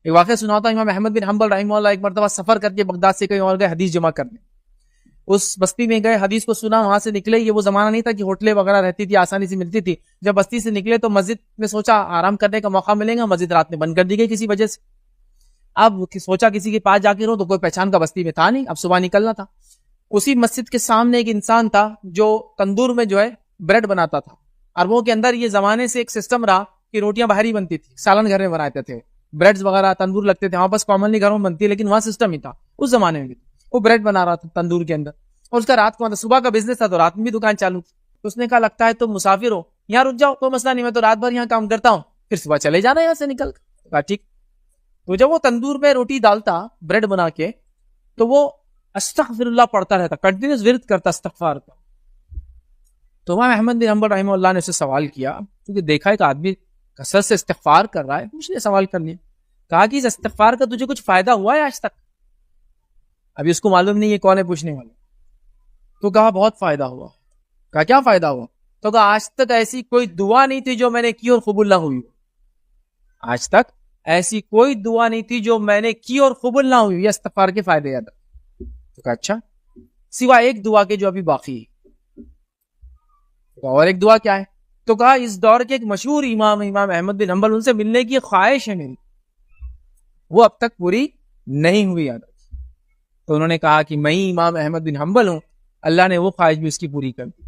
ایک واقعہ سناتا ہوں، امام احمد بن حنبل رحمہ اللہ ایک مرتبہ سفر کر کے بغداد سے کہیں اور گئے حدیث جمع کرنے. اس بستی میں گئے، حدیث کو سنا، وہاں سے نکلے. یہ وہ زمانہ نہیں تھا کہ ہوٹلیں وغیرہ رہتی تھی، آسانی سے ملتی تھی. جب بستی سے نکلے تو مسجد میں سوچا آرام کرنے کا موقع ملے گا، مسجد رات میں بند کر دی گئی کسی وجہ سے. اب سوچا کسی کے پاس جا کے رہو، تو کوئی پہچان کا بستی میں تھا نہیں. اب صبح نکلنا تھا. اسی مسجد کے سامنے ایک انسان تھا جو تندور میں جو ہے بریڈ بناتا تھا. عربوں کے اندر یہ زمانے سے ایک سسٹم رہا کہ روٹیاں باہر ہی بنتی تھی، سالن گھر میں بناتے تھے، بریڈز وغیرہ تندور لگتے تھے. وہاں بس کامنلی گھروں میں بنتی ہے، لیکن وہاں سسٹم ہی تھا اس زمانے میں. وہ بریڈ بنا رہا تھا تندور کے اندر، اور اس کا رات کو صبح کا بزنس تھا تو رات میں بھی دکان چالو تھی. اس نے کہا لگتا ہے تم مسافر ہو، یہاں رک جاؤ، کوئی مسئلہ نہیں، میں تو رات بھر یہاں کام کرتا ہوں، پھر صبح چلے جانا یہاں سے نکل کر. کہا ٹھیک. تو جب وہ تندور میں روٹی ڈالتا بریڈ بنا کے، تو وہ استغفر اللہ پڑھتا رہتا، کنٹینیوس ورد کرتا استغفار کا. تو امام احمد بن حنبل رحمہ اللہ نے اسے سوال کیا، کیونکہ دیکھا ایک آدمی کثرت سے استغفار کر رہا ہے، اس نے سوال کر لیا. کہا کہ اس استغفار کا تجھے کچھ فائدہ ہوا ہے آج تک؟ ابھی اس کو معلوم نہیں ہے کون ہے پوچھنے والا. تو کہا بہت فائدہ ہوا. کہا کیا فائدہ ہوا؟ تو کہا آج تک ایسی کوئی دعا نہیں تھی جو میں نے کی اور قبول نہ ہوئی. آج تک ایسی کوئی دعا نہیں تھی جو میں نے کی اور قبول نہ ہوئی. یہ استغفار کے فائدے یاد. تو کہا اچھا، سوائے ایک دعا کے جو ابھی باقی ہے. اور ایک دعا کیا ہے؟ تو کہا اس دور کے ایک مشہور امام احمد بن حنبل، ان سے ملنے کی خواہش ہے میری، وہ اب تک پوری نہیں ہوئی. یاد. تو انہوں نے کہا کہ میں ہی امام احمد بن حنبل ہوں، اللہ نے وہ خواہش بھی اس کی پوری کر دی.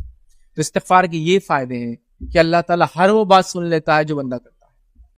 تو استغفار کے یہ فائدے ہیں کہ اللہ تعالیٰ ہر وہ بات سن لیتا ہے جو بندہ کرتا ہے.